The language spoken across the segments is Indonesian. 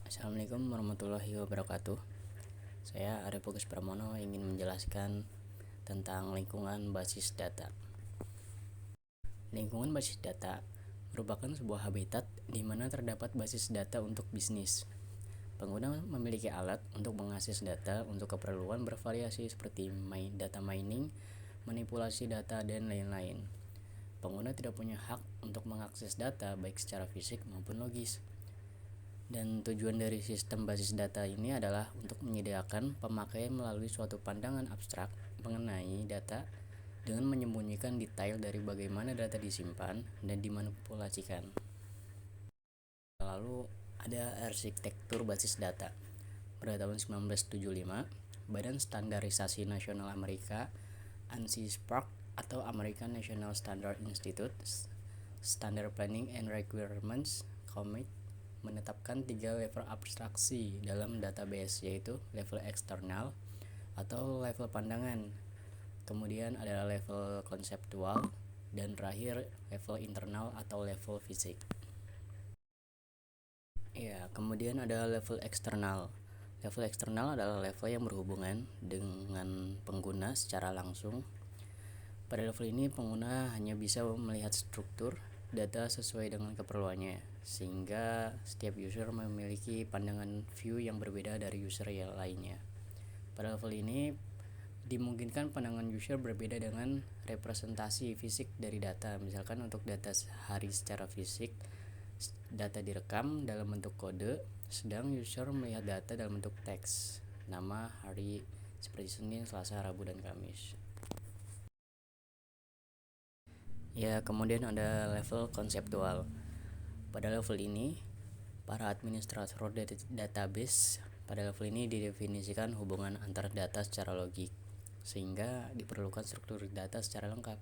Assalamualaikum warahmatullahi wabarakatuh. Saya Arif Bagus Pramono ingin menjelaskan tentang lingkungan basis data. Lingkungan basis data merupakan sebuah habitat di mana terdapat basis data untuk bisnis. Pengguna memiliki alat untuk mengakses data untuk keperluan bervariasi seperti data mining, manipulasi data, dan lain-lain. Pengguna tidak punya hak untuk mengakses data baik secara fisik maupun logis. Dan tujuan dari sistem basis data ini adalah untuk menyediakan pemakaian melalui suatu pandangan abstrak mengenai data dengan menyembunyikan detail dari bagaimana data disimpan dan dimanipulasikan. Lalu ada arsitektur basis data. Pada tahun 1975, Badan Standarisasi Nasional Amerika (ANSI SPARC) atau American National Standard Institute Standard Planning and Requirements Committee menetapkan 3 level abstraksi dalam database, yaitu level eksternal atau level pandangan, kemudian ada level konseptual, dan terakhir level internal atau level fisik. Kemudian ada level eksternal. Level eksternal adalah level yang berhubungan dengan pengguna secara langsung. Pada level ini pengguna hanya bisa melihat struktur data sesuai dengan keperluannya, sehingga setiap user memiliki pandangan view yang berbeda dari user yang lainnya. Pada level ini dimungkinkan pandangan user berbeda dengan representasi fisik dari data. Misalkan untuk data hari secara fisik, data direkam dalam bentuk kode, sedang user melihat data dalam bentuk teks, nama, hari seperti Senin, Selasa, Rabu, dan Kamis. Kemudian ada level konseptual. Pada level ini, para administrator database pada level ini didefinisikan hubungan antar data secara logik, sehingga diperlukan struktur data secara lengkap.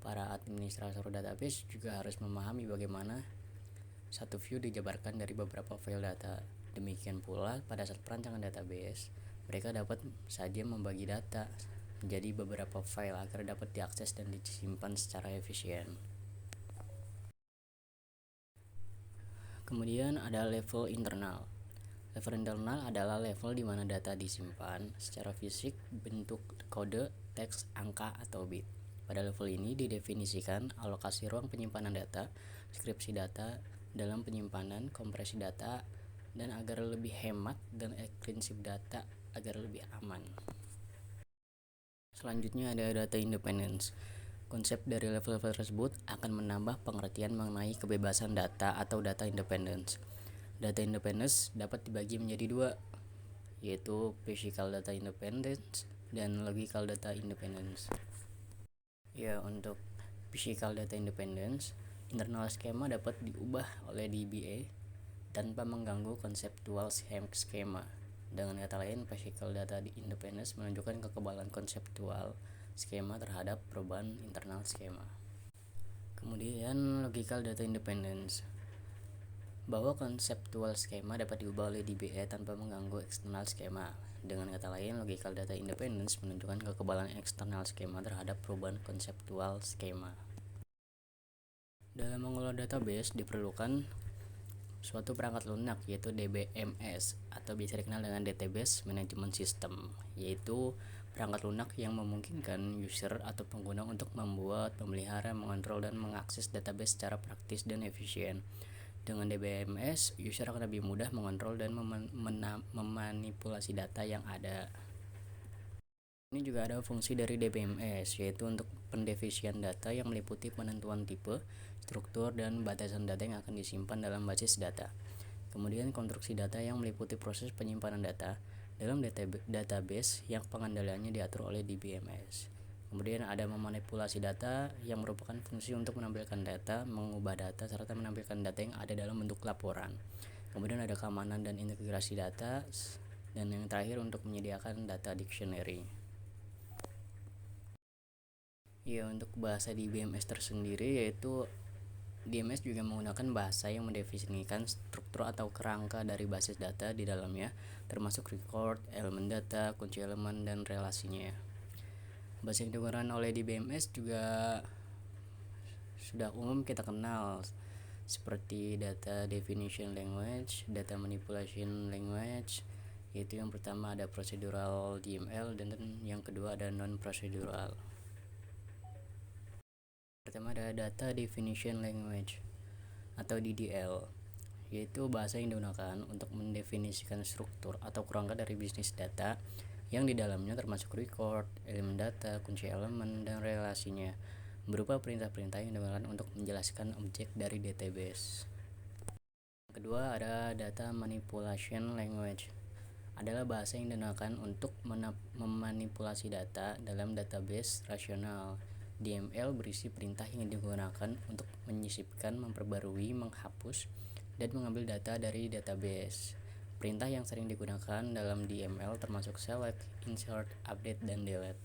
Para administrator database juga harus memahami bagaimana satu view dijabarkan dari beberapa file data. Demikian pula pada saat perancangan database, mereka dapat saja membagi data menjadi beberapa file agar dapat diakses dan disimpan secara efisien. Kemudian ada level internal. Level internal adalah level di mana data disimpan secara fisik bentuk kode, teks, angka, atau bit. Pada level ini didefinisikan alokasi ruang penyimpanan data, deskripsi data dalam penyimpanan, kompresi data, dan agar lebih hemat, dan ekstrinsip data agar lebih aman. Selanjutnya ada data independence. Konsep dari level-level tersebut akan menambah pengertian mengenai kebebasan data atau data independence. Data independence dapat dibagi menjadi 2, yaitu physical data independence dan logical data independence. Untuk physical data independence, internal skema dapat diubah oleh DBA tanpa mengganggu konseptual skema. Dengan kata lain, physical data independence menunjukkan kekebalan konseptual skema terhadap perubahan internal skema. Kemudian logical data independence, bahwa konseptual skema dapat diubah oleh DBA tanpa mengganggu eksternal skema. Dengan kata lain, logical data independence menunjukkan kekebalan eksternal skema terhadap perubahan konseptual skema. Dalam mengelola database diperlukan suatu perangkat lunak, yaitu DBMS atau biasa dikenal dengan Database Management System, yaitu perangkat lunak yang memungkinkan user atau pengguna untuk membuat, memelihara, mengontrol, dan mengakses database secara praktis dan efisien. Dengan DBMS, user akan lebih mudah mengontrol dan memanipulasi data yang ada. Ini juga ada fungsi dari DBMS, yaitu untuk pendefinisian data yang meliputi penentuan tipe, struktur, dan batasan data yang akan disimpan dalam basis data. Kemudian konstruksi data yang meliputi proses penyimpanan data dalam database yang pengendaliannya diatur oleh DBMS. Kemudian ada memanipulasi data yang merupakan fungsi untuk menampilkan data, mengubah data, serta menampilkan data yang ada dalam bentuk laporan. Kemudian ada keamanan dan integrasi data, dan yang terakhir untuk menyediakan data dictionary. Untuk bahasa di DBMS tersendiri, yaitu DBMS juga menggunakan bahasa yang mendefinisikan struktur atau kerangka dari basis data di dalamnya, termasuk record, elemen data, kunci elemen, dan relasinya. Bahasa yang digunakan oleh DBMS juga sudah umum kita kenal, seperti data definition language, data manipulation language. Yaitu yang pertama ada procedural DML dan yang kedua ada non procedural. Pertama ada data definition language atau DDL, yaitu bahasa yang digunakan untuk mendefinisikan struktur atau kerangka dari bisnis data yang di dalamnya termasuk record, elemen data, kunci elemen, dan relasinya, berupa perintah-perintah yang digunakan untuk menjelaskan objek dari database. Kedua ada data manipulation language, adalah bahasa yang digunakan untuk memanipulasi data dalam database rasional. DML berisi perintah yang digunakan untuk menyisipkan, memperbarui, menghapus, dan mengambil data dari database. Perintah yang sering digunakan dalam DML termasuk select, insert, update, dan delete.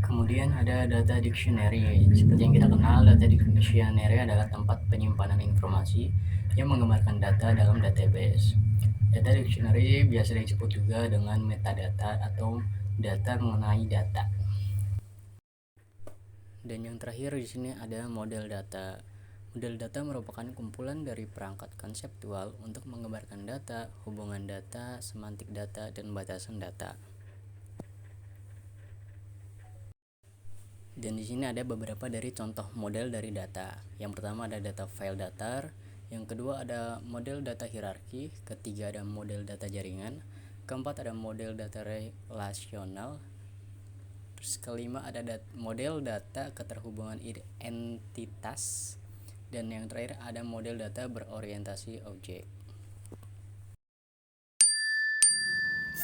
Kemudian ada data dictionary. Seperti yang kita kenal, data dictionary adalah tempat penyimpanan informasi yang menggambarkan data dalam database. Data dictionary biasa disebut juga dengan metadata atau data mengenai data. Dan yang terakhir di sini ada model data. Model data merupakan kumpulan dari perangkat konseptual untuk menggambarkan data, hubungan data, semantik data, dan batasan data. Dan di sini ada beberapa dari contoh model dari data. Yang pertama ada data file datar, yang kedua ada model data hierarki, ketiga ada model data jaringan, keempat ada model data relasional, terus kelima ada model data keterhubungan entitas, dan yang terakhir ada model data berorientasi objek.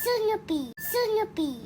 Snoopy.